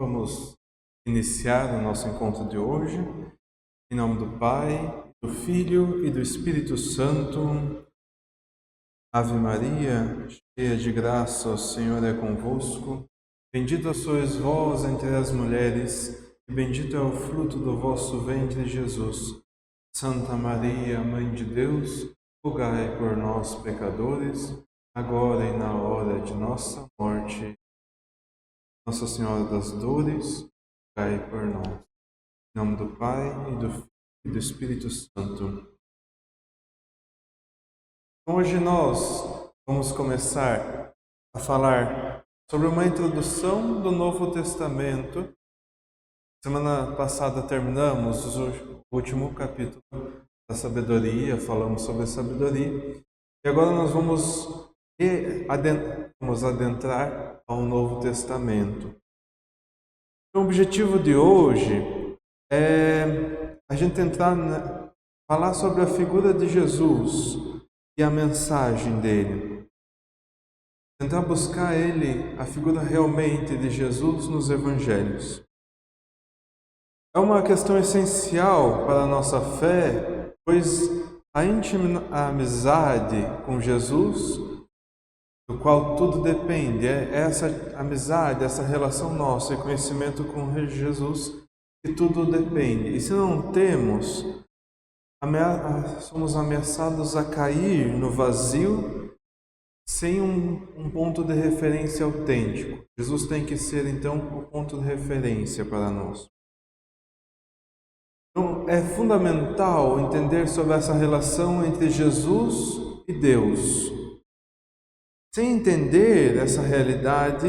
Vamos iniciar o nosso encontro de hoje, em nome do Pai, do Filho e do Espírito Santo. Ave Maria, cheia de graça, o Senhor é convosco. Bendita sois vós entre as mulheres, e bendito é o fruto do vosso ventre, Jesus. Santa Maria, Mãe de Deus, rogai por nós, pecadores, agora e na hora de nossa morte. Nossa Senhora das Dores, rogai por nós. Em nome do Pai, e do Filho e do Espírito Santo. Hoje nós vamos começar a falar sobre uma introdução do Novo Testamento. Semana passada terminamos o último capítulo da sabedoria, falamos sobre a sabedoria. E agora nós vamos adentrar ao Novo Testamento. O objetivo de hoje é a gente falar sobre a figura de Jesus e a mensagem dele. Tentar buscar a figura realmente de Jesus nos Evangelhos. É uma questão essencial para a nossa fé, pois a íntima amizade com Jesus, do qual tudo depende, é essa amizade, essa relação nossa e conhecimento com Jesus que tudo depende. E se não temos, somos ameaçados a cair no vazio sem um ponto de referência autêntico. Jesus tem que ser, então, o ponto de referência para nós. Então, é fundamental entender sobre essa relação entre Jesus e Deus. Sem entender essa realidade,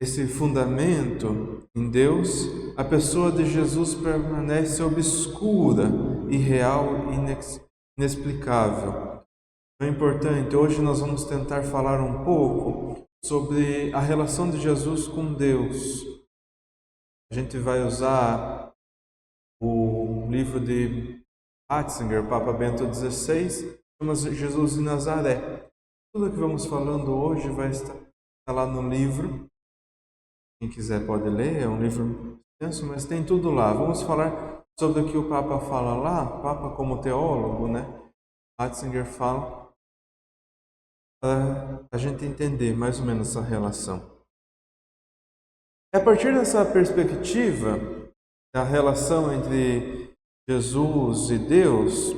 esse fundamento em Deus, a pessoa de Jesus permanece obscura, irreal e inexplicável. É importante, hoje nós vamos tentar falar um pouco sobre a relação de Jesus com Deus. A gente vai usar o livro de Ratzinger, Papa Bento XVI, chama Jesus de Nazaré. Tudo que vamos falando hoje vai estar lá no livro. Quem quiser pode ler, é um livro extenso, mas tem tudo lá. Vamos falar sobre o que o Papa fala lá, o Papa como teólogo, né? Ratzinger fala, para a gente entender mais ou menos essa relação. É a partir dessa perspectiva, da relação entre Jesus e Deus,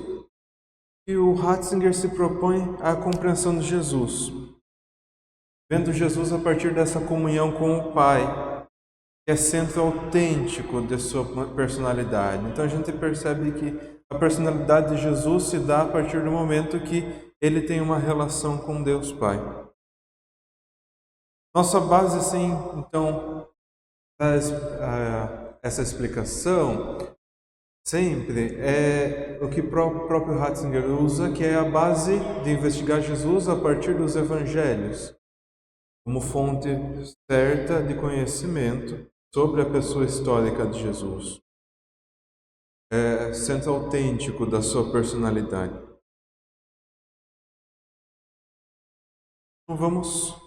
que o Ratzinger se propõe à compreensão de Jesus. Vendo Jesus a partir dessa comunhão com o Pai, que é centro autêntico de sua personalidade. Então a gente percebe que a personalidade de Jesus se dá a partir do momento que ele tem uma relação com Deus Pai. Nossa base, sim, então, essa explicação sempre é o que o próprio Ratzinger usa, que é a base de investigar Jesus a partir dos Evangelhos, como fonte certa de conhecimento sobre a pessoa histórica de Jesus. É centro autêntico da sua personalidade. Então vamos.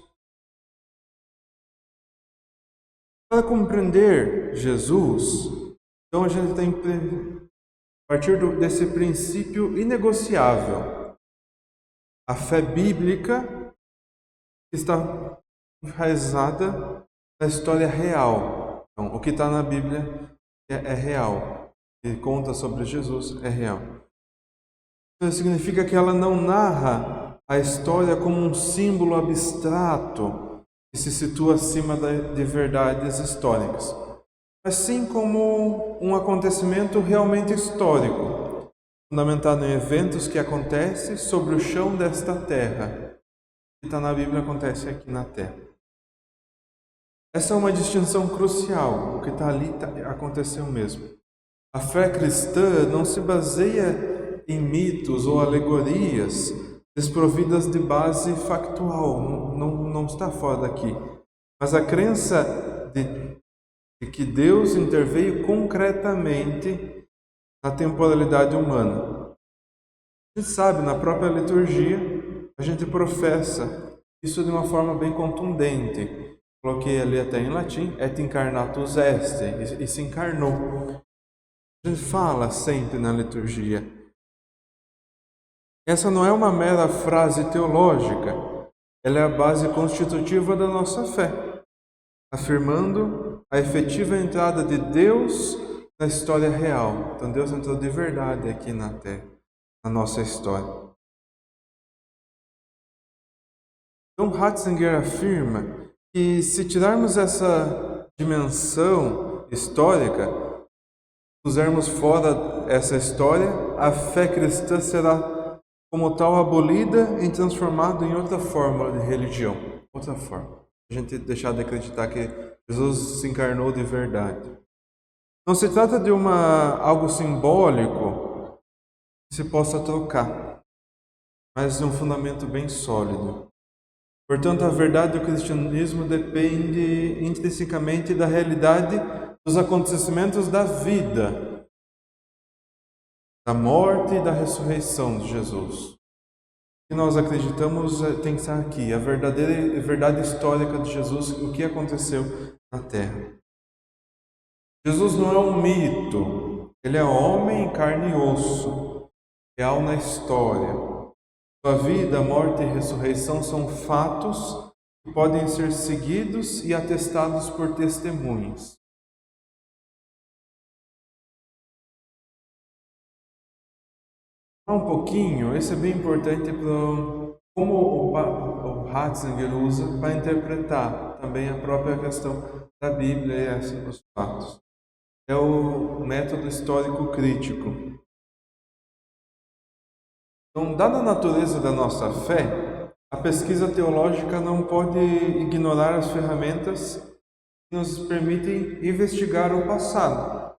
Para compreender Jesus, então a gente tem que partir desse princípio inegociável. A fé bíblica está enraizada na história real. Então, o que está na Bíblia é real. O que conta sobre Jesus é real. Isso significa que ela não narra a história como um símbolo abstrato que se situa acima de verdades históricas, mas sim como um acontecimento realmente histórico, fundamentado em eventos que acontecem sobre o chão desta terra. O que está na Bíblia acontece aqui na terra. Essa é uma distinção crucial. O que está ali aconteceu mesmo. A fé cristã não se baseia em mitos ou alegorias desprovidas de base factual. Não está fora daqui. Mas a crença de que Deus interveio concretamente na temporalidade humana. A gente sabe, na própria liturgia, a gente professa isso de uma forma bem contundente. coloquei ali até em latim, et incarnatus est, e se encarnou. A gente fala sempre na liturgia. Essa não é uma mera frase teológica, ela é a base constitutiva da nossa fé, afirmando a efetiva entrada de Deus na história real. Então Deus entrou de verdade aqui na Terra, na nossa história. Então Ratzinger afirma que se tirarmos essa dimensão histórica, pusermos fora essa história, a fé cristã será como tal abolida e transformada em outra forma de religião, outra forma. A gente deixar de acreditar que Jesus se encarnou de verdade. Não se trata de algo simbólico que se possa trocar, mas de um fundamento bem sólido. Portanto, a verdade do cristianismo depende intrinsecamente da realidade dos acontecimentos da vida, da morte e da ressurreição de Jesus. O que nós acreditamos tem que estar aqui, a verdade histórica de Jesus, o que aconteceu na Terra. Jesus não é um mito, ele é homem em carne e osso, real na história. Sua vida, morte e ressurreição são fatos que podem ser seguidos e atestados por testemunhas. Um pouquinho, isso é bem importante para como o Ratzinger usa para interpretar também a própria questão da Bíblia e os fatos. É o método histórico crítico. Então, dada a natureza da nossa fé, a pesquisa teológica não pode ignorar as ferramentas que nos permitem investigar o passado.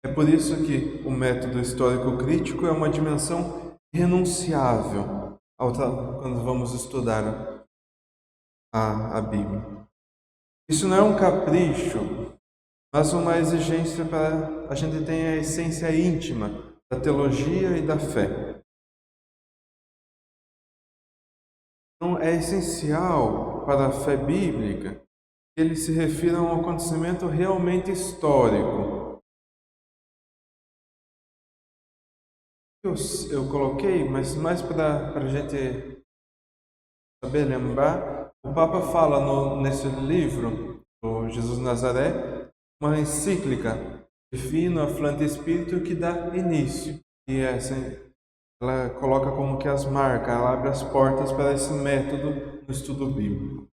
É por isso que o método histórico crítico é uma dimensão irrenunciável quando vamos estudar a Bíblia. Isso não é um capricho, mas uma exigência para a gente ter a essência íntima da teologia e da fé. Então, é essencial para a fé bíblica que ele se refira a um acontecimento realmente histórico. Eu coloquei, mas mais para a gente saber lembrar, o Papa fala nesse livro, o Jesus Nazaré, uma encíclica de Fino Afflante Espírito que dá início. E ela coloca como que as marcas, ela abre as portas para esse método no estudo bíblico.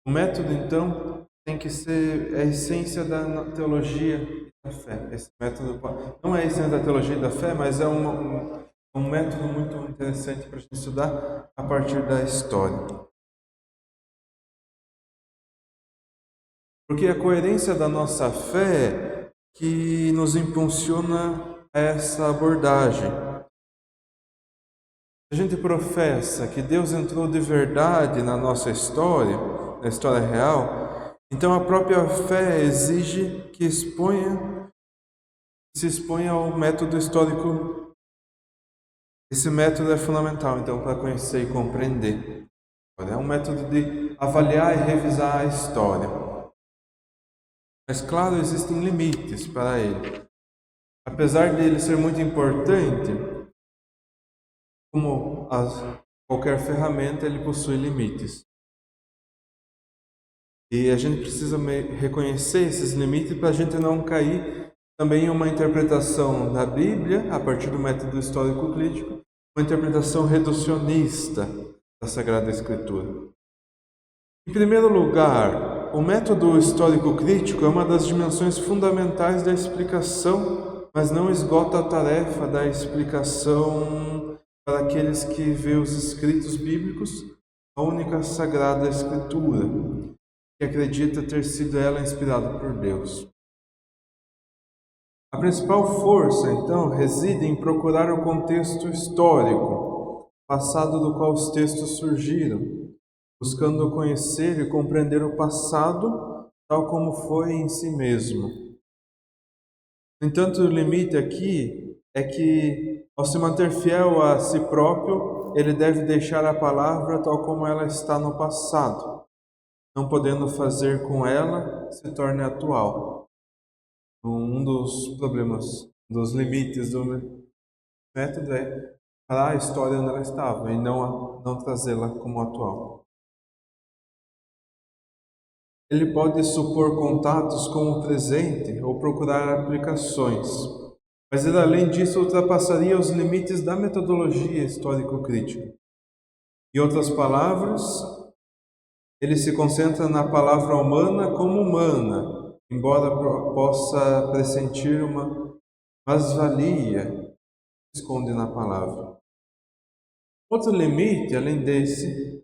O método, então, tem que ser a essência da teologia e da fé. Esse método não é a essência da teologia e da fé, mas é um método muito interessante para a gente estudar a partir da história. Porque a coerência da nossa fé que nos impulsiona a essa abordagem. A gente professa que Deus entrou de verdade na nossa história, na história real, então a própria fé exige que se exponha ao método histórico. Esse método é fundamental, então, para conhecer e compreender. É um método de avaliar e revisar a história. Mas, claro, existem limites para ele. Apesar de ele ser muito importante, como qualquer ferramenta, ele possui limites. E a gente precisa reconhecer esses limites para a gente não cair também em uma interpretação da Bíblia, a partir do método histórico crítico, uma interpretação reducionista da Sagrada Escritura. Em primeiro lugar, o método histórico crítico é uma das dimensões fundamentais da explicação, mas não esgota a tarefa da explicação para aqueles que veem os escritos bíblicos, a única Sagrada Escritura, que acredita ter sido ela inspirada por Deus. A principal força, então, reside em procurar o contexto histórico, passado do qual os textos surgiram, buscando conhecer e compreender o passado tal como foi em si mesmo. No entanto, o limite aqui é que, ao se manter fiel a si próprio, ele deve deixar a palavra tal como ela está no passado, não podendo fazer com ela se torne atual. Um dos problemas, dos limites do método é parar a história onde ela estava e não trazê-la como atual. Ele pode supor contatos com o presente ou procurar aplicações, mas ele, além disso, ultrapassaria os limites da metodologia histórico-crítica. Em outras palavras, ele se concentra na palavra humana como humana, embora possa pressentir uma mais-valia que esconde na palavra. Outro limite, além desse,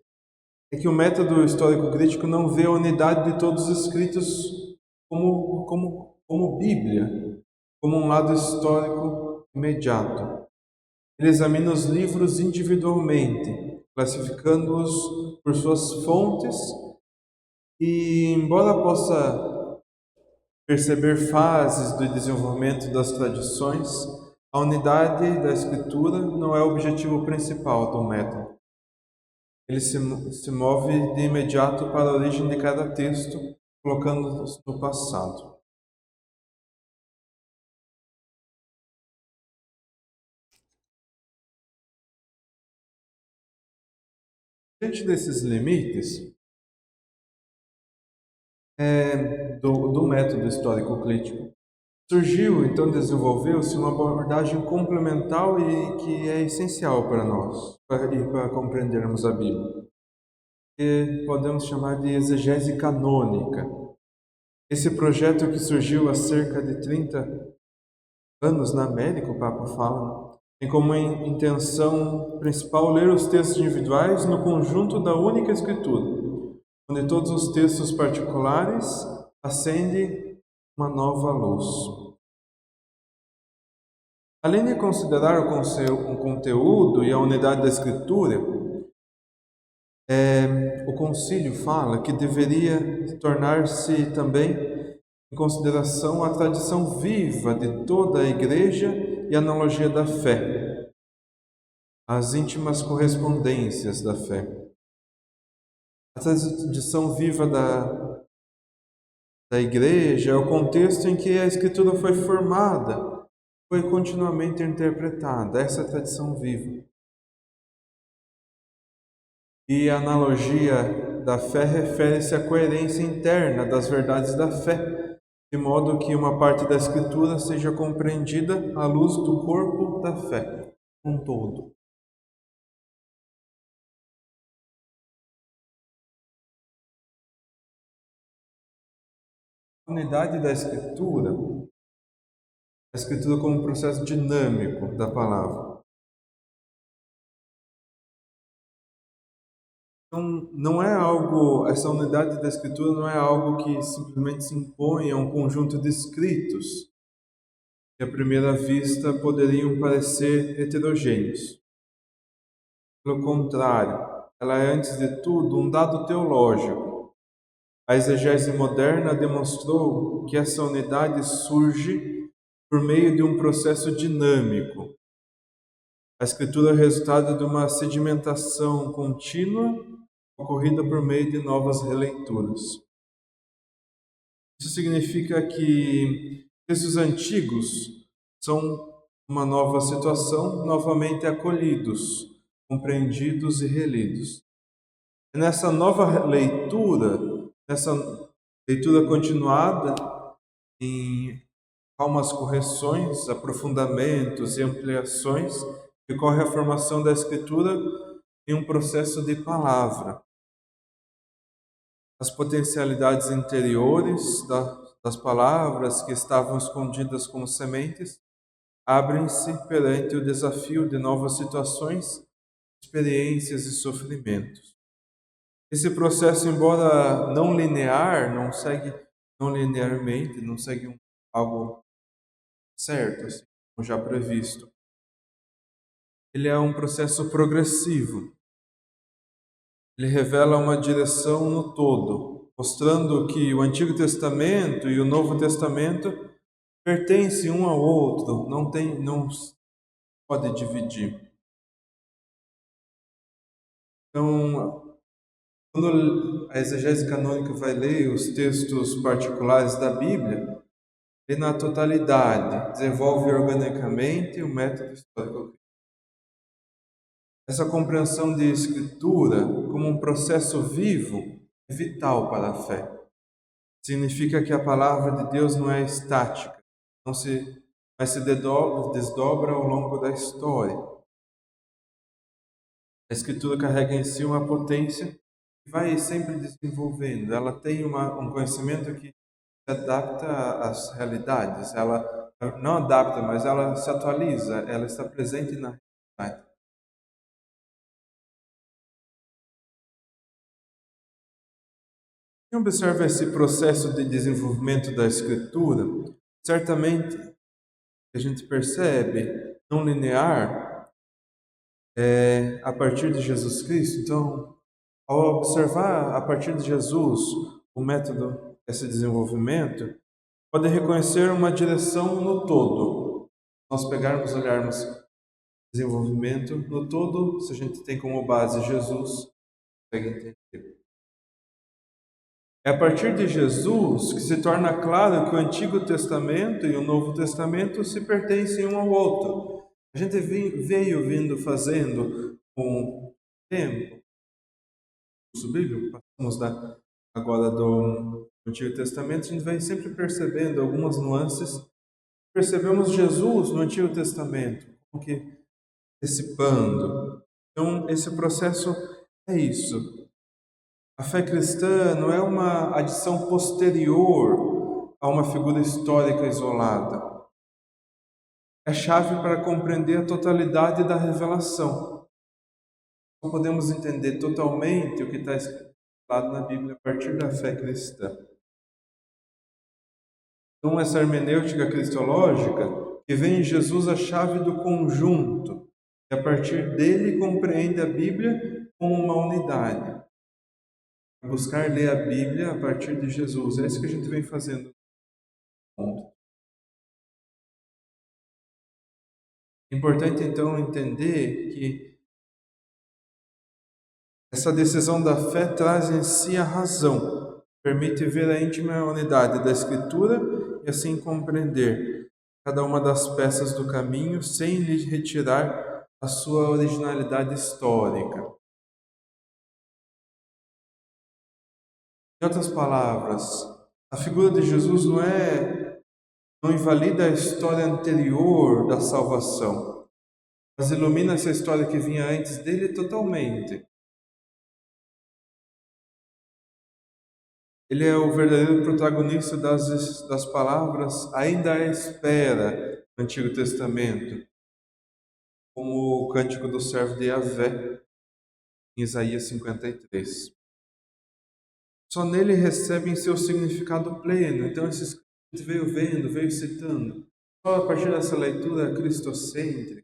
é que o método histórico-crítico não vê a unidade de todos os escritos como Bíblia, como um lado histórico imediato. Ele examina os livros individualmente, classificando-os por suas fontes e, embora possa perceber fases do desenvolvimento das tradições, a unidade da escritura não é o objetivo principal do método. Ele se move de imediato para a origem de cada texto, colocando-os no passado. Diante desses limites do método histórico-crítico, desenvolveu-se uma abordagem complementar e que é essencial para nós, para compreendermos a Bíblia, que podemos chamar de exegese canônica. Esse projeto que surgiu há cerca de 30 anos na América, o Papa fala, tem como intenção principal ler os textos individuais no conjunto da única Escritura, onde todos os textos particulares acendem uma nova luz. Além de considerar o conteúdo e a unidade da Escritura, o concílio fala que deveria tornar-se também em consideração a tradição viva de toda a Igreja e a analogia da fé, as íntimas correspondências da fé. A tradição viva da Igreja é o contexto em que a Escritura foi formada, foi continuamente interpretada, essa é a tradição viva. E a analogia da fé refere-se à coerência interna das verdades da fé, de modo que uma parte da Escritura seja compreendida à luz do corpo da fé, um todo. A unidade da Escritura, a Escritura como um processo dinâmico da palavra. Então, não é algo, essa unidade da Escritura não é algo que simplesmente se impõe a um conjunto de escritos que à primeira vista poderiam parecer heterogêneos. Pelo contrário, ela é antes de tudo um dado teológico. A exegese moderna demonstrou que essa unidade surge por meio de um processo dinâmico. A Escritura é o resultado de uma sedimentação contínua ocorrida por meio de novas releituras. Isso significa que textos antigos são uma nova situação, novamente acolhidos, compreendidos e relidos. Nessa nova leitura, nessa leitura continuada, em calmas correções, aprofundamentos e ampliações, decorre a formação da Escritura em um processo de palavra. As potencialidades interiores das palavras que estavam escondidas como sementes abrem-se perante o desafio de novas situações, experiências e sofrimentos. Esse processo, embora não linear, não linearmente, não segue algo certo, assim, como já previsto. Ele é um processo progressivo. Ele revela uma direção no todo, mostrando que o Antigo Testamento e o Novo Testamento pertencem um ao outro, não pode dividir. Então, quando a exegese canônica vai ler os textos particulares da Bíblia, lê na totalidade, desenvolve organicamente o método histórico. Essa compreensão de Escritura como um processo vivo é vital para a fé. Significa que a palavra de Deus não é estática, mas se desdobra ao longo da história. A Escritura carrega em si uma potência que vai sempre desenvolvendo. Ela tem um conhecimento que se adapta às realidades. Ela não adapta, mas ela se atualiza. Ela está presente na realidade. Quem observa esse processo de desenvolvimento da Escritura, certamente a gente percebe não linear a partir de Jesus Cristo. Então, ao observar a partir de Jesus o método, esse desenvolvimento, pode reconhecer uma direção no todo. Nós pegarmos, olharmos desenvolvimento no todo, se a gente tem como base Jesus, consegue entender. É a partir de Jesus que se torna claro que o Antigo Testamento e o Novo Testamento se pertencem um ao outro. A gente veio vindo fazendo com o tempo, o bíblico, passamos agora do Antigo Testamento, a gente vem sempre percebendo algumas nuances. Percebemos Jesus no Antigo Testamento, como que antecipando. Então, esse processo é isso. A fé cristã não é uma adição posterior a uma figura histórica isolada. É chave para compreender a totalidade da revelação. Não podemos entender totalmente o que está escrito na Bíblia a partir da fé cristã. Então, essa hermenêutica cristológica que vê em Jesus a chave do conjunto, e a partir dele compreende a Bíblia como uma unidade. Buscar ler a Bíblia a partir de Jesus. É isso que a gente vem fazendo. É importante, então, entender que essa decisão da fé traz em si a razão, permite ver a íntima unidade da Escritura e assim compreender cada uma das peças do caminho sem lhe retirar a sua originalidade histórica. Em outras palavras, a figura de Jesus não invalida a história anterior da salvação, mas ilumina essa história que vinha antes dele totalmente. Ele é o verdadeiro protagonista das palavras ainda à espera do Antigo Testamento, como o cântico do servo de Yahvé, em Isaías 53. Só nele recebem seu significado pleno. Então, esses que a gente veio vendo, veio citando. Só a partir dessa leitura cristocêntrica,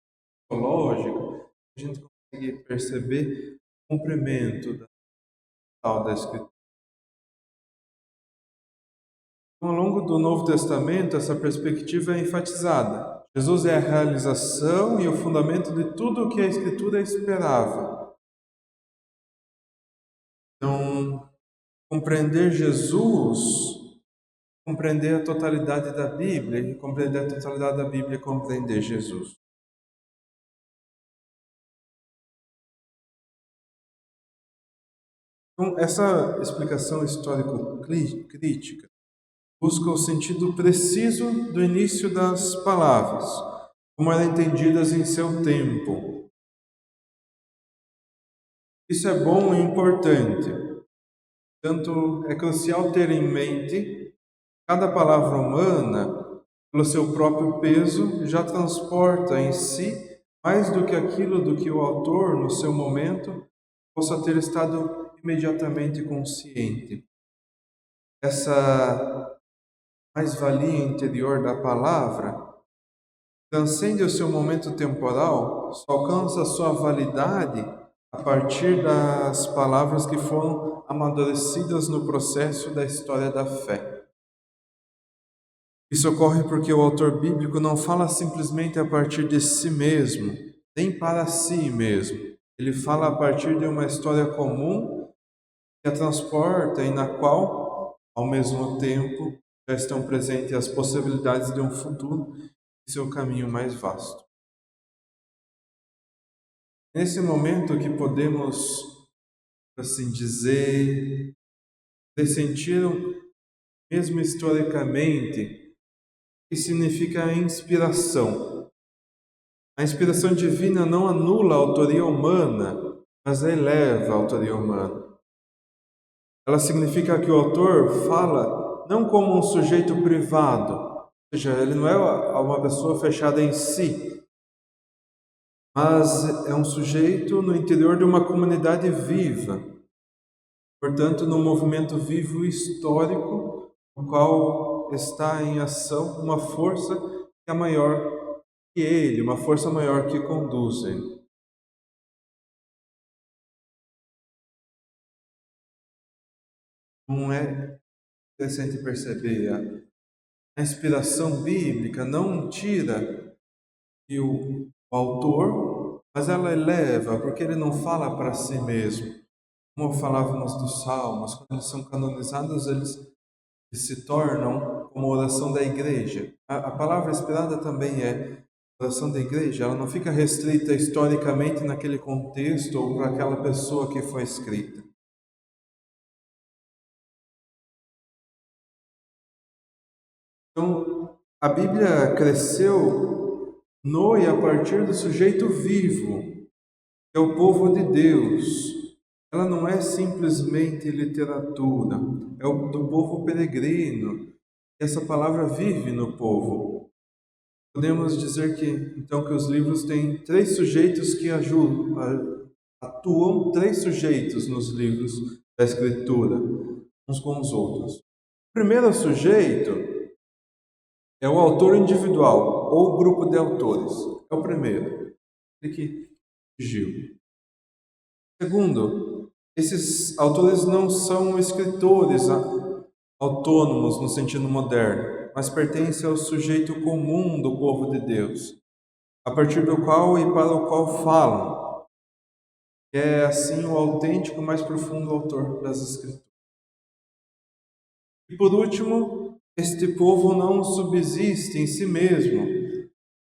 teológica, a gente consegue perceber o cumprimento da Escritura. Ao longo do Novo Testamento, essa perspectiva é enfatizada. Jesus é a realização e o fundamento de tudo o que a Escritura esperava. Então, compreender Jesus, compreender a totalidade da Bíblia, e compreender a totalidade da Bíblia é compreender Jesus. Então, essa explicação histórico-crítica busca o sentido preciso do início das palavras, como eram entendidas em seu tempo. Isso é bom e importante. Tanto é crucial ter em mente cada palavra humana, pelo seu próprio peso, já transporta em si mais do que aquilo do que o autor, no seu momento, possa ter estado imediatamente consciente. Essa mais-valia interior da palavra transcende o seu momento temporal, só alcança a sua validade a partir das palavras que foram amadurecidas no processo da história da fé. Isso ocorre porque o autor bíblico não fala simplesmente a partir de si mesmo, nem para si mesmo. Ele fala a partir de uma história comum que a transporta e na qual, ao mesmo tempo, já estão presentes as possibilidades de um futuro e seu caminho mais vasto. Nesse momento que podemos, assim dizer, pressentir mesmo historicamente o que significa a inspiração. A inspiração divina não anula a autoria humana, mas eleva a autoria humana. Ela significa que o autor fala não como um sujeito privado, ou seja, ele não é uma pessoa fechada em si, mas é um sujeito no interior de uma comunidade viva, portanto, num movimento vivo histórico, no qual está em ação uma força que é maior que ele, uma força maior que conduz ele. Não é interessante perceber a inspiração bíblica não tira que o autor, mas ela eleva, porque ele não fala para si mesmo. Como falávamos dos salmos, quando eles são canonizados, eles se tornam como oração da igreja. A palavra inspirada também é oração da igreja, ela não fica restrita historicamente naquele contexto ou para aquela pessoa que foi escrita. Então, a Bíblia cresceu no e a partir do sujeito vivo, que é o povo de Deus. Ela não é simplesmente literatura, é do povo peregrino. Essa palavra vive no povo. Podemos dizer que, então, que os livros têm três sujeitos que atuam três sujeitos nos livros da Escritura, uns com os outros. O primeiro sujeito é o autor individual ou grupo de autores. É o primeiro, ele que surgiu. Segundo, esses autores não são escritores autônomos no sentido moderno, mas pertencem ao sujeito comum do povo de Deus, a partir do qual e para o qual falam. É assim o autêntico, mais profundo autor das Escrituras. E por último, este povo não subsiste em si mesmo,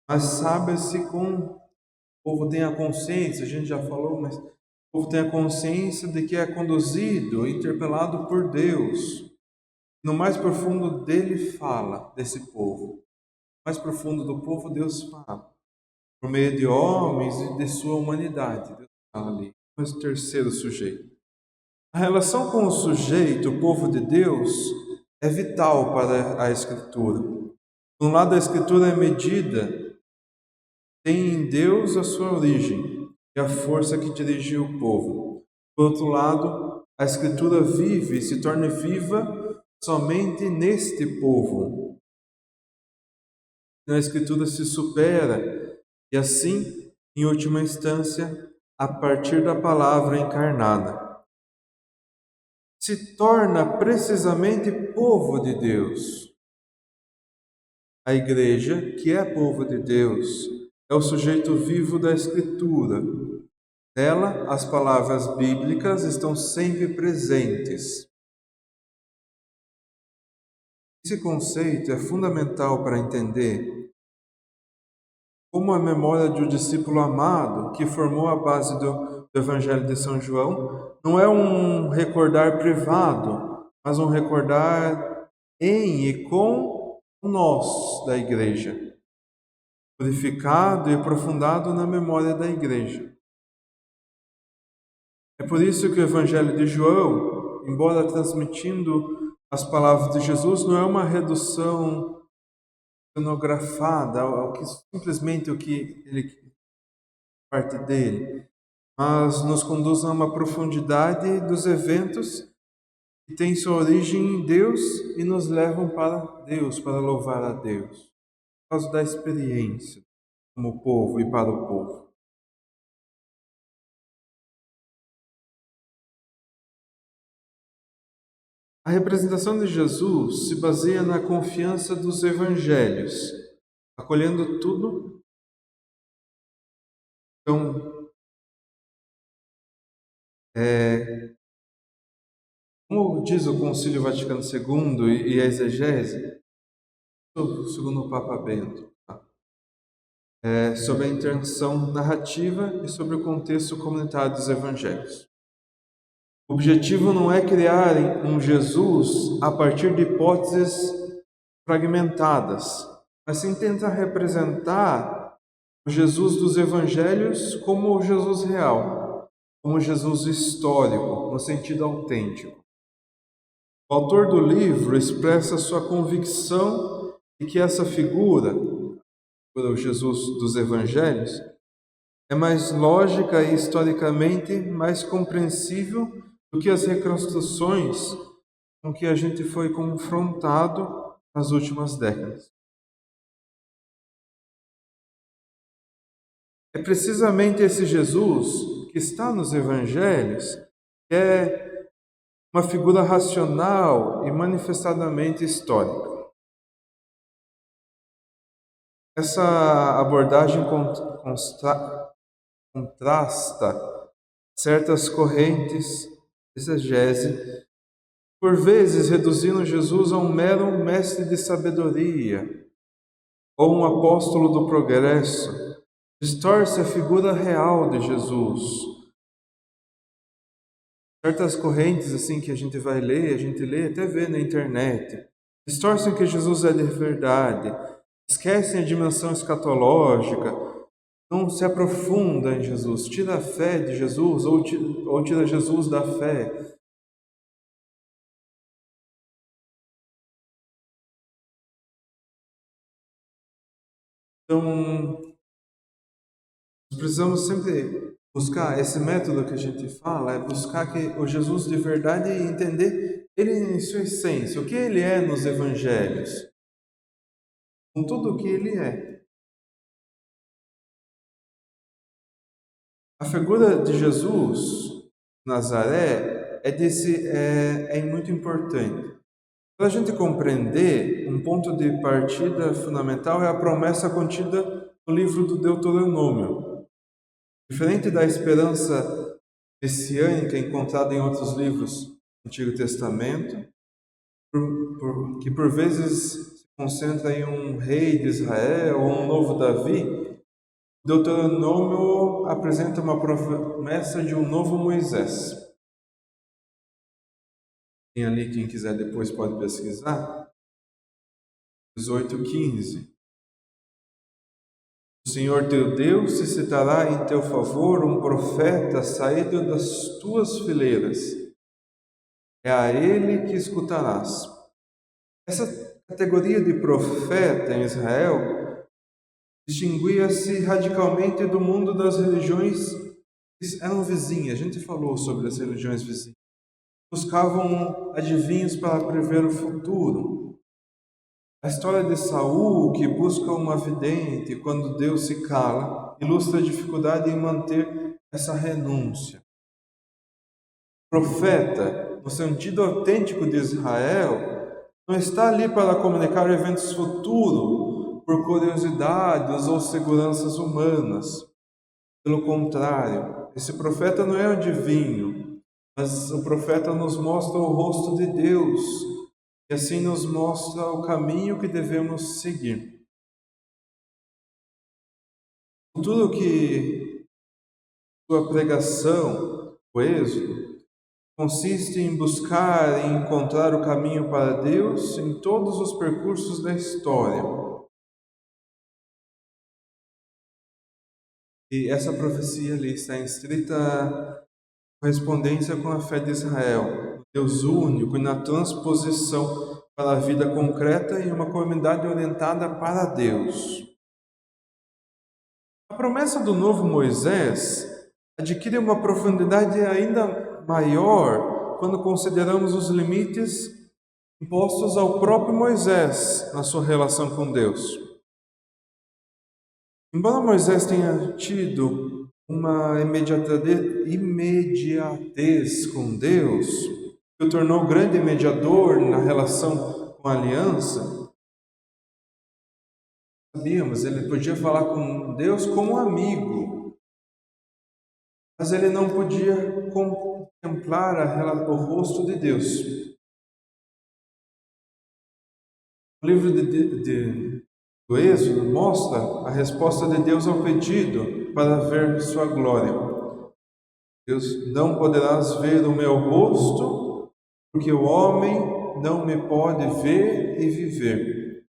mas sabe-se com. O povo tem a consciência, a gente já falou, mas o povo tem a consciência de que é conduzido, interpelado por Deus. No mais profundo dele fala, desse povo. No mais profundo do povo, Deus fala. Por meio de homens e de sua humanidade. Deus fala ali. Mas o terceiro sujeito. A relação com o sujeito, o povo de Deus, é vital para a Escritura. De um lado, a Escritura é medida, tem em Deus a sua origem e a força que dirige o povo. Por outro lado, a Escritura vive e se torna viva somente neste povo. A Escritura se supera e assim, em última instância, a partir da palavra encarnada, se torna precisamente povo de Deus. A igreja, que é povo de Deus, é o sujeito vivo da Escritura. Nela, as palavras bíblicas estão sempre presentes. Esse conceito é fundamental para entender como a memória de um discípulo amado, que formou a base do Evangelho de São João, não é um recordar privado, mas um recordar em e com nós da igreja, purificado e aprofundado na memória da igreja. É por isso que o Evangelho de João, embora transmitindo as palavras de Jesus, não é uma redução cenografada, ao que simplesmente o que ele parte dele, mas nos conduz a uma profundidade dos eventos que têm sua origem em Deus e nos levam para Deus, para louvar a Deus, por causa da experiência como povo e para o povo. A representação de Jesus se baseia na confiança dos evangelhos, acolhendo tudo. Então, Como diz o Concílio Vaticano II e a exegese, segundo o Papa Bento, tá? Sobre a intenção narrativa e sobre o contexto comunitário dos evangelhos. O objetivo não é criar um Jesus a partir de hipóteses fragmentadas, mas sim tentar representar o Jesus dos evangelhos como o Jesus real, como o Jesus histórico, no sentido autêntico. O autor do livro expressa sua convicção de que essa figura, o Jesus dos evangelhos, é mais lógica e historicamente mais compreensível do que as reconstruções com que a gente foi confrontado nas últimas décadas. É precisamente esse Jesus que está nos evangelhos que é uma figura racional e manifestadamente histórica. Essa abordagem contrasta certas correntes de exegese, por vezes reduzindo Jesus a um mero mestre de sabedoria ou um apóstolo do progresso, distorce a figura real de Jesus. Certas correntes assim que a gente vai ler, a gente lê, até vê na internet, distorcem que Jesus é de verdade, esquecem a dimensão escatológica, não se aprofunda em Jesus, tira a fé de Jesus ou tira Jesus da fé. Então, nós precisamos sempre buscar esse método que a gente fala, é buscar que o Jesus de verdade e entender ele em sua essência, o que ele é nos evangelhos, com tudo o que ele é. A figura de Jesus, Nazaré, é muito importante. Para a gente compreender, um ponto de partida fundamental é a promessa contida no livro do Deuteronômio. Diferente da esperança messiânica encontrada em outros livros do Antigo Testamento, que por vezes se concentra em um rei de Israel ou um novo Davi, o Deuteronômio apresenta uma promessa de um novo Moisés. Tem ali, quem quiser depois pode pesquisar, 18:15. O Senhor teu Deus suscitará em teu favor um profeta saído das tuas fileiras. É a ele que escutarás. Essa categoria de profeta em Israel distinguia-se radicalmente do mundo das religiões que eram vizinhas. A gente falou sobre as religiões vizinhas. Buscavam adivinhos para prever o futuro. A história de Saul, que busca uma vidente quando Deus se cala, ilustra a dificuldade em manter essa renúncia. O profeta, no sentido autêntico de Israel, não está ali para comunicar eventos futuros por curiosidades ou seguranças humanas. Pelo contrário, esse profeta não é um adivinho, mas o profeta nos mostra o rosto de Deus e assim nos mostra o caminho que devemos seguir. Tudo que sua pregação, o êxodo, consiste em buscar e encontrar o caminho para Deus em todos os percursos da história. E essa profecia ali está em estrita correspondência com a fé de Israel, Deus único e na transposição para a vida concreta em uma comunidade orientada para Deus. A promessa do novo Moisés adquire uma profundidade ainda maior quando consideramos os limites impostos ao próprio Moisés na sua relação com Deus. Embora Moisés tenha tido uma imediatez com Deus, que o tornou grande mediador na relação com a aliança, sabíamos, ele podia falar com Deus como um amigo. mas ele não podia contemplar o rosto de Deus. O livro do Êxodo mostra a resposta de Deus ao pedido para ver sua glória. Deus: não poderás ver o meu rosto, porque o homem não me pode ver e viver.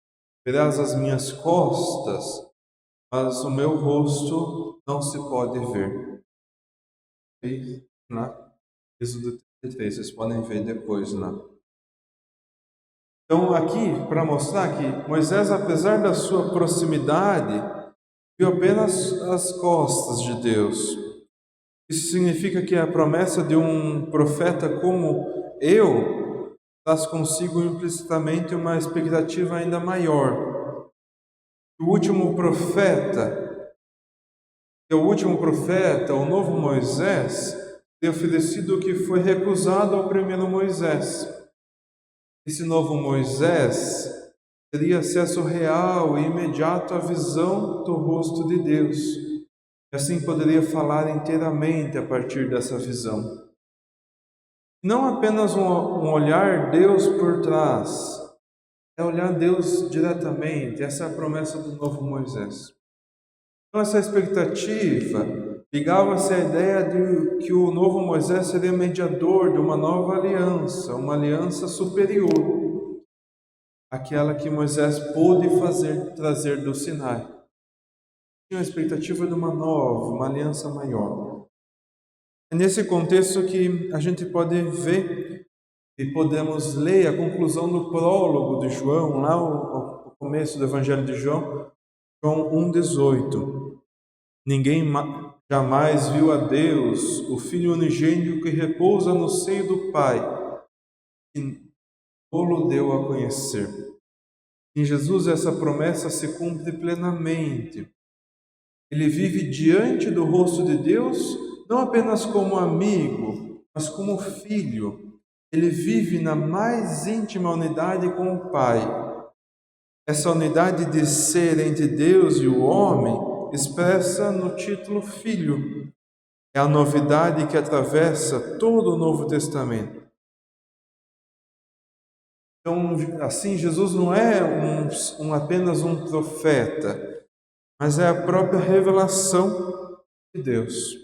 Verás as minhas costas, mas o meu rosto não se pode ver. Aí, na Êxodo 33, vocês podem ver depois lá. Então, aqui, para mostrar que Moisés, apesar da sua proximidade, viu apenas as costas de Deus. Isso significa que a promessa de um profeta como eu traz consigo implicitamente uma expectativa ainda maior. O último profeta, o novo Moisés, teria oferecido o que foi recusado ao primeiro Moisés. Esse novo Moisés teria acesso real e imediato à visão do rosto de Deus. E assim poderia falar inteiramente a partir dessa visão. Não apenas um olhar Deus por trás, é olhar Deus diretamente. Essa é a promessa do novo Moisés. Então, essa expectativa ligava-se à ideia de que o novo Moisés seria mediador de uma nova aliança, uma aliança superior àquela que Moisés pôde trazer do Sinai. Tinha a expectativa de uma aliança maior. É nesse contexto que a gente pode ver e podemos ler a conclusão do prólogo de João, lá o começo do Evangelho de João, João 1,18. Ninguém jamais viu a Deus, o Filho unigênito que repousa no seio do Pai, e o deu a conhecer. Em Jesus essa promessa se cumpre plenamente. Ele vive diante do rosto de Deus, não apenas como amigo, mas como filho. Ele vive na mais íntima unidade com o Pai. Essa unidade de ser entre Deus e o homem expressa no título Filho. É a novidade que atravessa todo o Novo Testamento. Então, assim, Jesus não é apenas um profeta, mas é a própria revelação de Deus.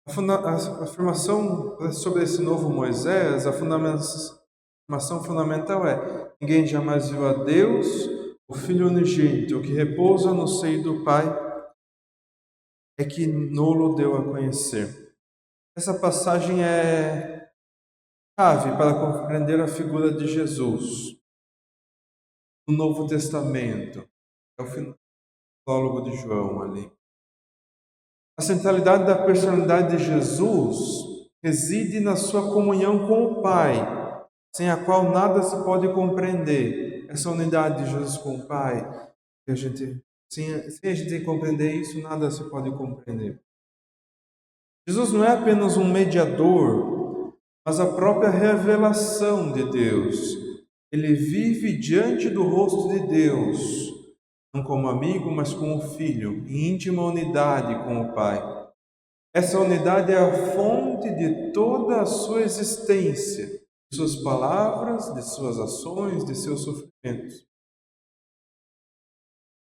A afirmação sobre esse novo Moisés, a afirmação fundamental é: ninguém jamais viu a Deus, o Filho unigênito, o que repousa no seio do Pai, é que nolo deu a conhecer. Essa passagem é chave para compreender a figura de Jesus no Novo Testamento. É o prólogo de João ali. A centralidade da personalidade de Jesus reside na sua comunhão com o Pai, sem a qual nada se pode compreender. Essa unidade de Jesus com o Pai, sem a gente compreender isso, nada se pode compreender. Jesus não é apenas um mediador, mas a própria revelação de Deus. Ele vive diante do rosto de Deus, não como amigo, mas como filho, em íntima unidade com o Pai. Essa unidade é a fonte de toda a sua existência, de suas palavras, de suas ações, de seus sofrimentos.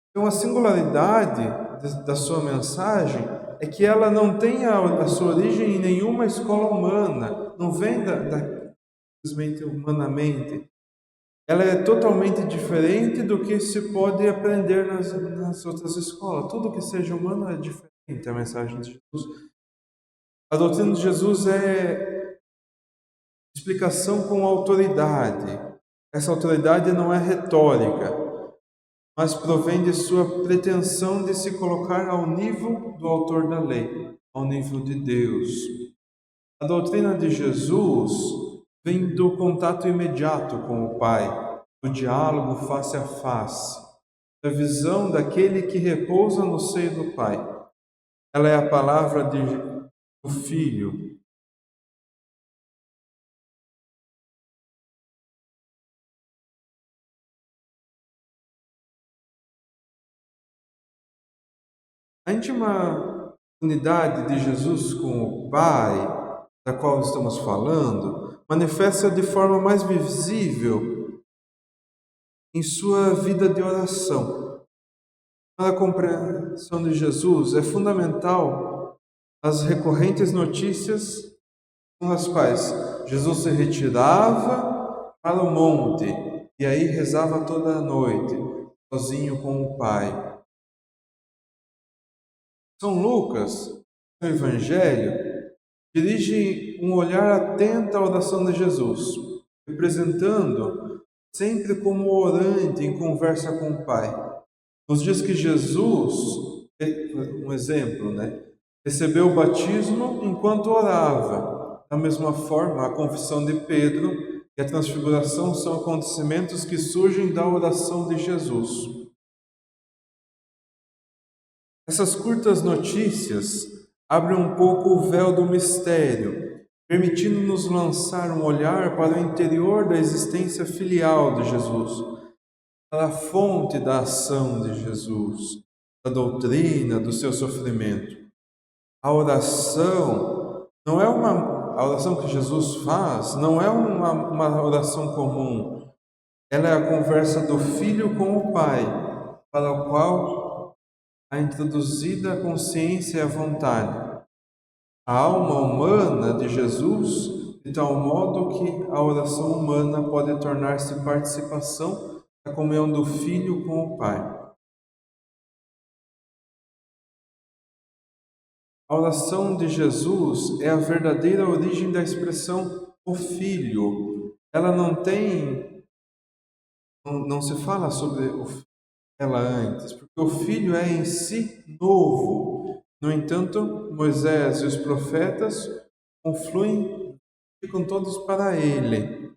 Então, a singularidade da sua mensagem é que ela não tem a sua origem em nenhuma escola humana, não vem simplesmente humanamente. Ela é totalmente diferente do que se pode aprender nas outras escolas. Tudo que seja humano é diferente, a mensagem de Jesus. A doutrina de Jesus é explicação com autoridade. Essa autoridade não é retórica, mas provém de sua pretensão de se colocar ao nível do autor da lei, ao nível de Deus. A doutrina de Jesus vem do contato imediato com o Pai, do diálogo face a face, da visão daquele que repousa no seio do Pai. Ela é a palavra do Filho. A íntima unidade de Jesus com o Pai, da qual estamos falando, manifesta de forma mais visível em sua vida de oração. Para a compreensão de Jesus é fundamental as recorrentes notícias com as quais Jesus se retirava para o monte e aí rezava toda a noite, sozinho com o Pai. São Lucas, no Evangelho, dirige um olhar atento à oração de Jesus, representando sempre como orante em conversa com o Pai. Nos diz que Jesus, um exemplo, recebeu o batismo enquanto orava. Da mesma forma, a confissão de Pedro e a transfiguração são acontecimentos que surgem da oração de Jesus. Essas curtas notícias abrem um pouco o véu do mistério, permitindo-nos lançar um olhar para o interior da existência filial de Jesus, para a fonte da ação de Jesus, da doutrina, do seu sofrimento. A oração não é a oração que Jesus faz não é uma oração comum. Ela é a conversa do Filho com o Pai, para o qual a introduzida consciência e a vontade. A alma humana de Jesus, de tal modo que a oração humana pode tornar-se participação da comunhão do Filho com o Pai. A oração de Jesus é a verdadeira origem da expressão o Filho. Ela não se fala sobre ela antes, porque o Filho é em si novo. No entanto, Moisés e os profetas confluem e ficam todos para ele.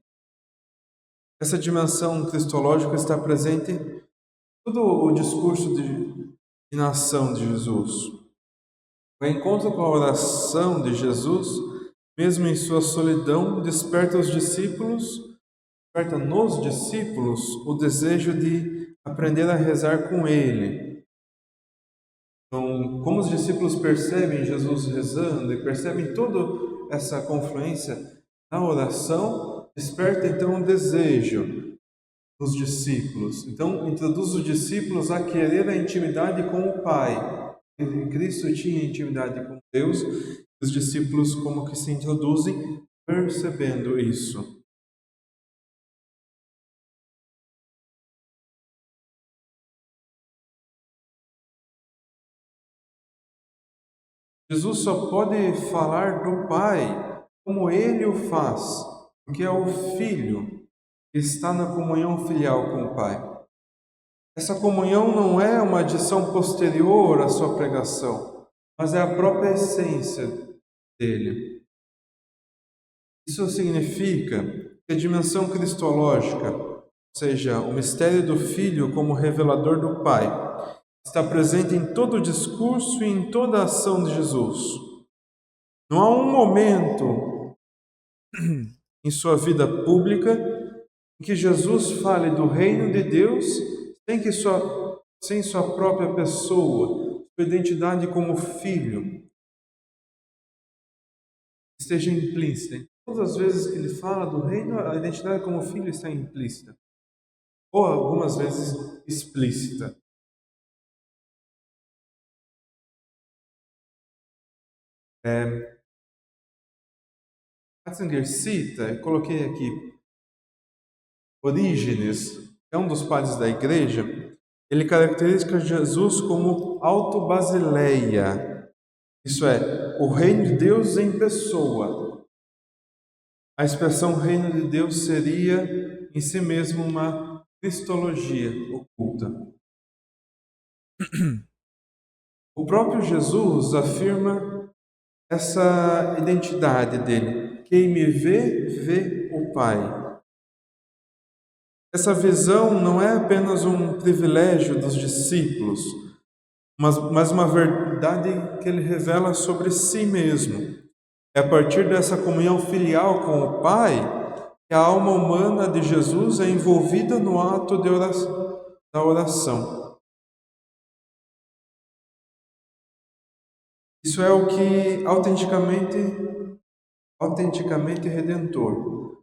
Essa dimensão cristológica está presente em todo o discurso de nação de Jesus. O encontro com a oração de Jesus, mesmo em sua solidão, desperta nos discípulos o desejo de aprender a rezar com ele. Então, como os discípulos percebem Jesus rezando e percebem toda essa confluência na oração, desperta então um desejo nos discípulos. Então, introduz os discípulos a querer a intimidade com o Pai. Cristo tinha intimidade com Deus, os discípulos como que se introduzem percebendo isso. Jesus só pode falar do Pai como Ele o faz, porque é o Filho que está na comunhão filial com o Pai. Essa comunhão não é uma adição posterior à sua pregação, mas é a própria essência dele. Isso significa que a dimensão cristológica, ou seja, o mistério do Filho como revelador do Pai, está presente em todo o discurso e em toda a ação de Jesus. Não há um momento em sua vida pública em que Jesus fale do reino de Deus sem sua própria pessoa, sua identidade como filho, esteja implícita. Todas as vezes que ele fala do reino, a identidade como filho está implícita, ou algumas vezes explícita. Ratzinger cita, eu coloquei aqui, Orígenes, é um dos padres da igreja, ele caracteriza Jesus como autobasileia, isso é, o reino de Deus em pessoa. A expressão reino de Deus seria em si mesmo uma cristologia oculta. O próprio Jesus afirma essa identidade dele. Quem me vê, vê o Pai. Essa visão não é apenas um privilégio dos discípulos, mas uma verdade que ele revela sobre si mesmo. É a partir dessa comunhão filial com o Pai que a alma humana de Jesus é envolvida no ato da oração. Isso é o que autenticamente redentor.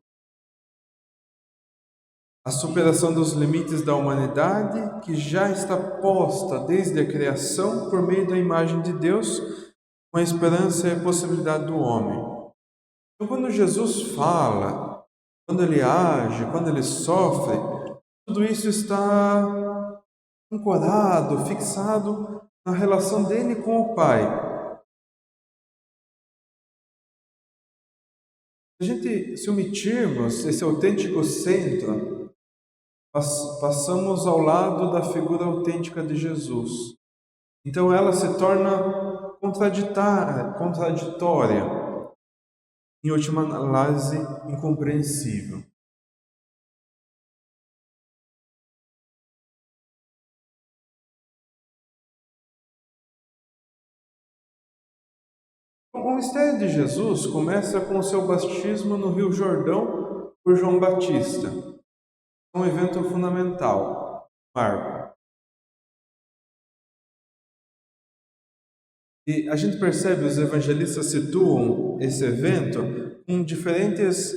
A superação dos limites da humanidade, que já está posta desde a criação por meio da imagem de Deus, com a esperança e a possibilidade do homem. Então, quando Jesus fala, quando ele age, quando ele sofre, tudo isso está ancorado, fixado na relação dele com o Pai. Se omitirmos esse autêntico centro, passamos ao lado da figura autêntica de Jesus. Então ela se torna contraditória, em última análise, incompreensível. O mistério de Jesus começa com o seu batismo no Rio Jordão por João Batista. É um evento fundamental, marco. E a gente percebe, os evangelistas situam esse evento com diferentes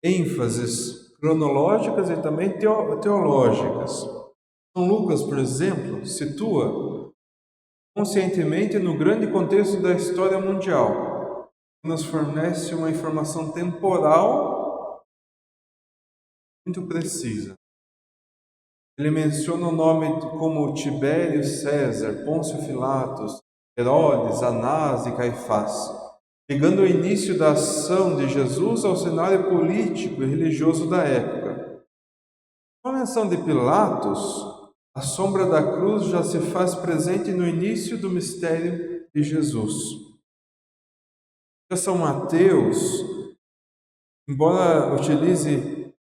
ênfases cronológicas e também teológicas. São Lucas, por exemplo, situa conscientemente no grande contexto da história mundial, que nos fornece uma informação temporal muito precisa. Ele menciona o nome como Tibério César, Pôncio Pilatos, Herodes, Anás e Caifás, ligando o início da ação de Jesus ao cenário político e religioso da época. Com a menção de Pilatos, a sombra da cruz já se faz presente no início do mistério de Jesus. Já São Mateus, embora utilize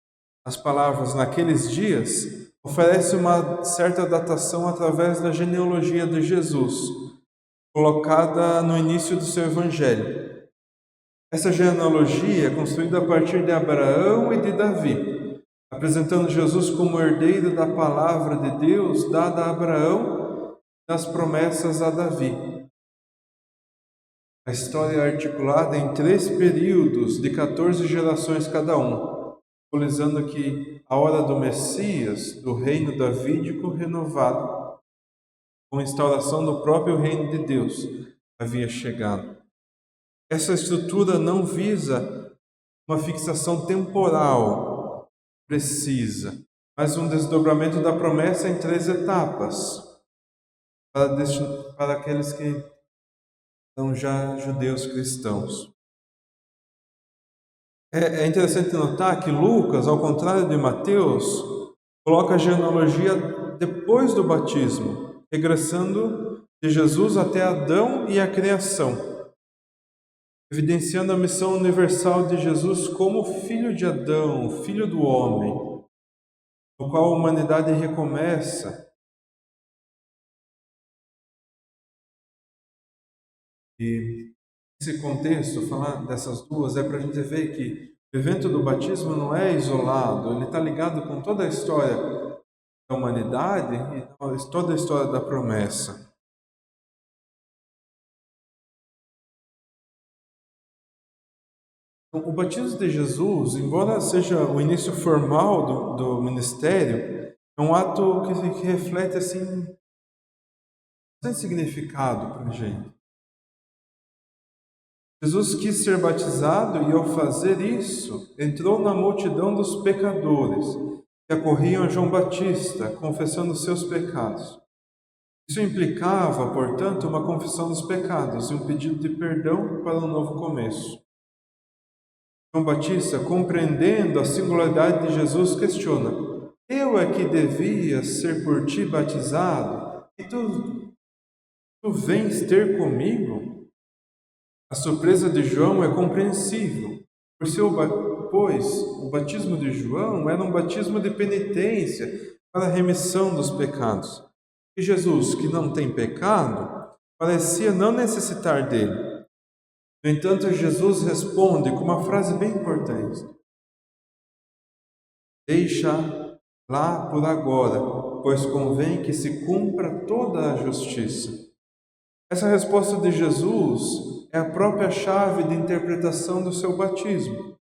as palavras naqueles dias, oferece uma certa datação através da genealogia de Jesus, colocada no início do seu evangelho. Essa genealogia é construída a partir de Abraão e de Davi, apresentando Jesus como herdeiro da palavra de Deus dada a Abraão e das promessas a Davi. A história é articulada em 3 períodos de 14 gerações cada um, simbolizando que a hora do Messias, do reino davídico renovado, com a instauração do próprio reino de Deus, havia chegado. Essa estrutura não visa uma fixação temporal precisa, mas um desdobramento da promessa em 3 etapas, para aqueles que são já judeus cristãos. É interessante notar que Lucas, ao contrário de Mateus, coloca a genealogia depois do batismo, regressando de Jesus até Adão e a criação, evidenciando a missão universal de Jesus como filho de Adão, filho do homem, no qual a humanidade recomeça. E nesse contexto, falar dessas duas é para a gente ver que o evento do batismo não é isolado, ele está ligado com toda a história da humanidade e toda a história da promessa. Então, o batismo de Jesus, embora seja o início formal do ministério, é um ato que reflete assim, bastante significado para a gente. Jesus quis ser batizado e, ao fazer isso, entrou na multidão dos pecadores que acorriam a João Batista, confessando seus pecados. Isso implicava, portanto, uma confissão dos pecados e um pedido de perdão para um novo começo. João Batista, compreendendo a singularidade de Jesus, questiona: eu é que devia ser por ti batizado e tu vens ter comigo? A surpresa de João é compreensível, pois o batismo de João era um batismo de penitência para a remissão dos pecados. E Jesus, que não tem pecado, parecia não necessitar dele. No entanto, Jesus responde com uma frase bem importante: deixa lá por agora, pois convém que se cumpra toda a justiça. Essa resposta de Jesus é a própria chave de interpretação do seu batismo.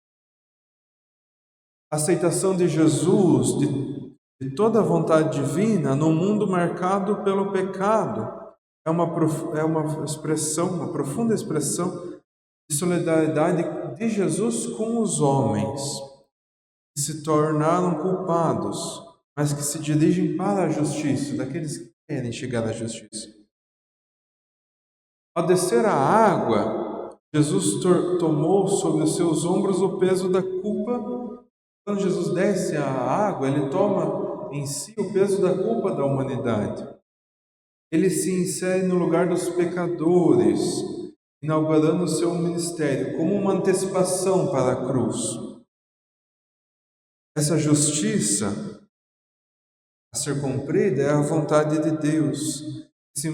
A aceitação de Jesus, de toda a vontade divina, num mundo marcado pelo pecado, é uma expressão, uma profunda expressão de solidariedade de Jesus com os homens, que se tornaram culpados, mas que se dirigem para a justiça, daqueles que querem chegar à justiça. Ao descer a água, Jesus tomou sobre os seus ombros o peso da culpa. Quando Jesus desce a água, ele toma em si o peso da culpa da humanidade. Ele se insere no lugar dos pecadores, inaugurando o seu ministério como uma antecipação para a cruz. Essa justiça a ser cumprida é a vontade de Deus, que se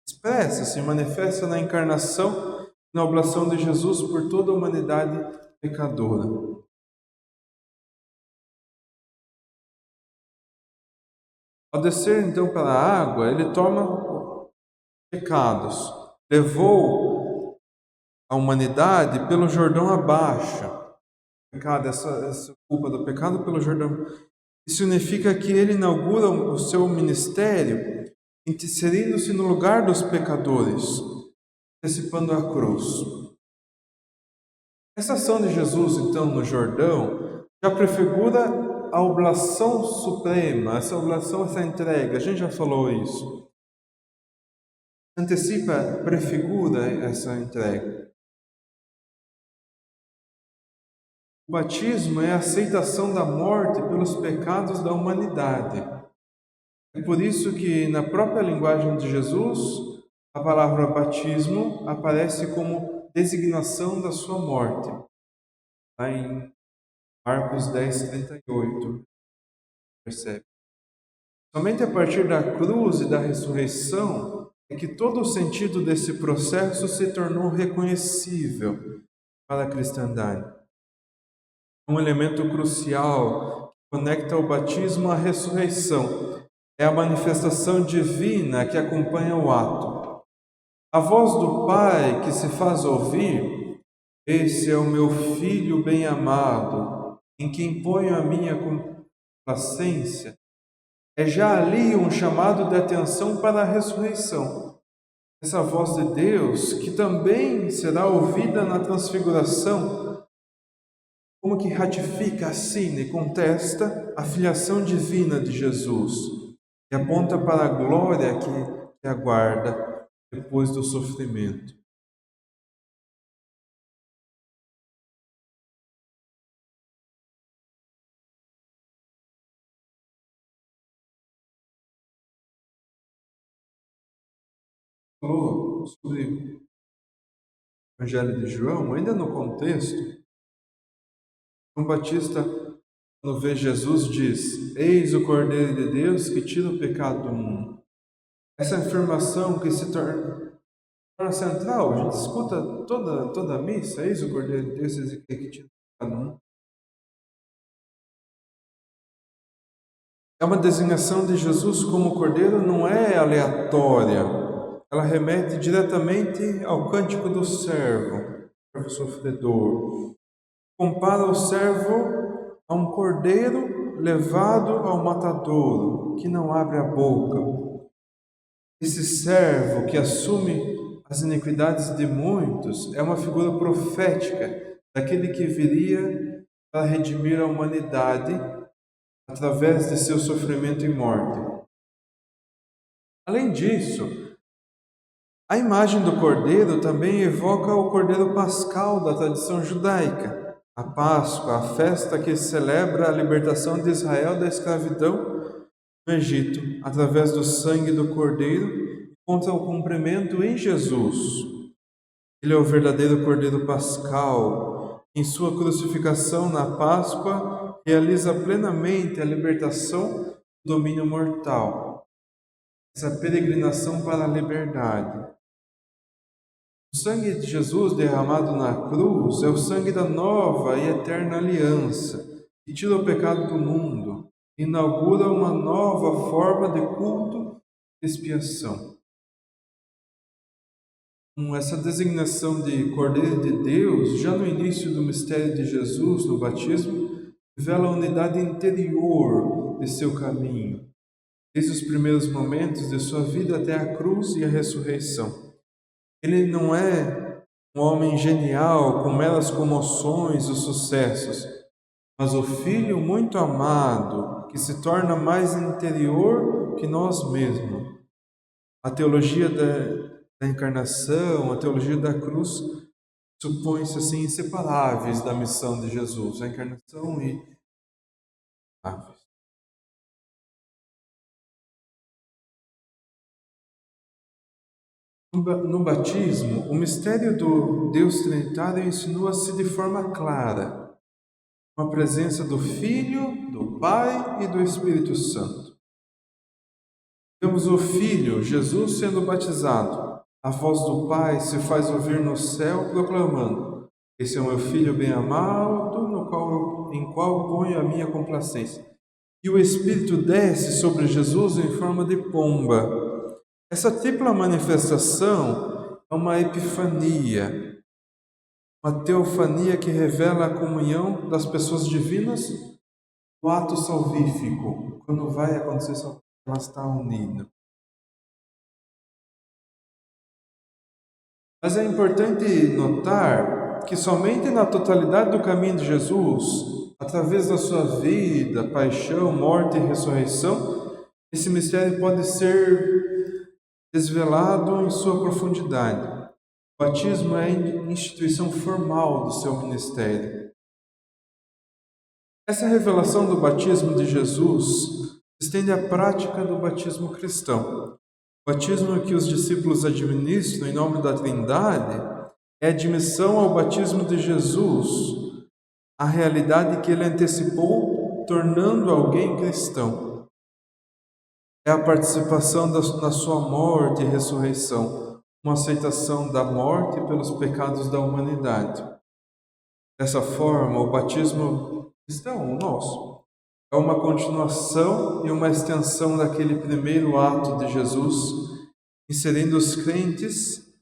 expressa, se manifesta na encarnação e na oblação de Jesus por toda a humanidade pecadora. Ao descer então para a água, ele toma pecados, levou a humanidade pelo Jordão abaixo. Essa culpa do pecado pelo Jordão. Isso significa que ele inaugura o seu ministério inserindo-se no lugar dos pecadores, antecipando a cruz. Essa ação de Jesus, então, no Jordão, já prefigura a oblação suprema, essa oblação, essa entrega. A gente já falou isso. Antecipa, prefigura essa entrega. O batismo é a aceitação da morte pelos pecados da humanidade. É por isso que, na própria linguagem de Jesus, a palavra batismo aparece como designação da sua morte. Lá em Marcos 10:38. Percebe? Somente a partir da cruz e da ressurreição é que todo o sentido desse processo se tornou reconhecível para a cristandade. Um elemento crucial que conecta o batismo à ressurreição é a manifestação divina que acompanha o ato. A voz do Pai que se faz ouvir: "Esse é o meu Filho bem-amado, em quem ponho a minha complacência", é já ali um chamado de atenção para a ressurreição. Essa voz de Deus, que também será ouvida na transfiguração, como que ratifica, assina e contesta a filiação divina de Jesus e aponta para a glória que aguarda depois do sofrimento. Falou sobre o Evangelho de João, ainda no contexto, João Batista, quando vê Jesus, diz: "Eis o Cordeiro de Deus que tira o pecado do mundo." Essa afirmação que se torna central, a gente escuta toda a missa: "Eis o Cordeiro de Deus que tira o pecado do mundo." É uma designação de Jesus como Cordeiro, não é aleatória. Ela remete diretamente ao cântico do servo sofredor. Compara o servo a um cordeiro levado ao matadouro, que não abre a boca. Esse servo que assume as iniquidades de muitos é uma figura profética daquele que viria para redimir a humanidade através de seu sofrimento e morte. Além disso, a imagem do cordeiro também evoca o cordeiro pascal da tradição judaica. A Páscoa, a festa que celebra a libertação de Israel da escravidão no Egito, através do sangue do cordeiro, contra o cumprimento em Jesus. Ele é o verdadeiro cordeiro pascal. Em sua crucificação na Páscoa, realiza plenamente a libertação do domínio mortal. Essa peregrinação para a liberdade. O sangue de Jesus derramado na cruz é o sangue da nova e eterna aliança, que tira o pecado do mundo, inaugura uma nova forma de culto e expiação. essa designação de Cordeiro de Deus, já no início do mistério de Jesus, no batismo, revela a unidade interior de seu caminho, desde os primeiros momentos de sua vida até a cruz e a ressurreição. Ele não é um homem genial com meras comoções ou sucessos, mas o Filho muito amado, que se torna mais interior que nós mesmos. A teologia da encarnação, a teologia da cruz, supõe-se assim inseparáveis da missão de Jesus, a encarnação e aves. No batismo, o mistério do Deus Trinitário insinua-se de forma clara, com a presença do Filho, do Pai e do Espírito Santo. Vemos o Filho, Jesus, sendo batizado. A voz do Pai se faz ouvir no céu, proclamando: Esse é o meu Filho bem-amado, em qual ponho a minha complacência. E o Espírito desce sobre Jesus em forma de pomba. Essa tripla manifestação é uma epifania, uma teofania que revela a comunhão das pessoas divinas no ato salvífico. Quando vai acontecer, ela está unida. Mas é importante notar que somente na totalidade do caminho de Jesus, através da sua vida, paixão, morte e ressurreição, esse mistério pode ser desvelado em sua profundidade. O batismo é a instituição formal do seu ministério. Essa revelação do batismo de Jesus estende à prática do batismo cristão. O batismo que os discípulos administram em nome da Trindade é a admissão ao batismo de Jesus, a realidade que ele antecipou, tornando alguém cristão. É a participação na sua morte e ressurreição, uma aceitação da morte pelos pecados da humanidade. Dessa forma, o batismo cristão, o nosso, é uma continuação e uma extensão daquele primeiro ato de Jesus, inserindo os crentes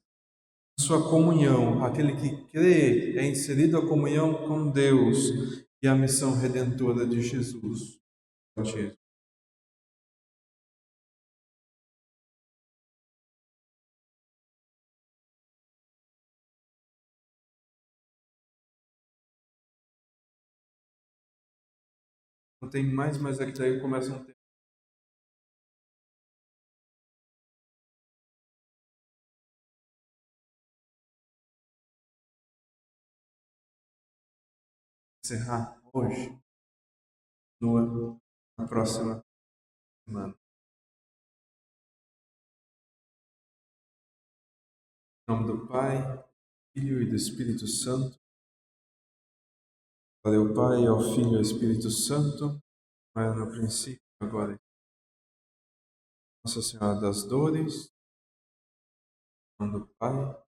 em sua comunhão. Aquele que crê é inserido a comunhão com Deus e a missão redentora de Jesus. Não tem mais, mas é que daí começa a ter. Encerrar hoje, na próxima semana. Em nome do Pai, Filho e do Espírito Santo. Glória ao Pai, ao Filho e ao Espírito Santo, como era no princípio, agora. Nossa Senhora das Dores, em nome do Pai,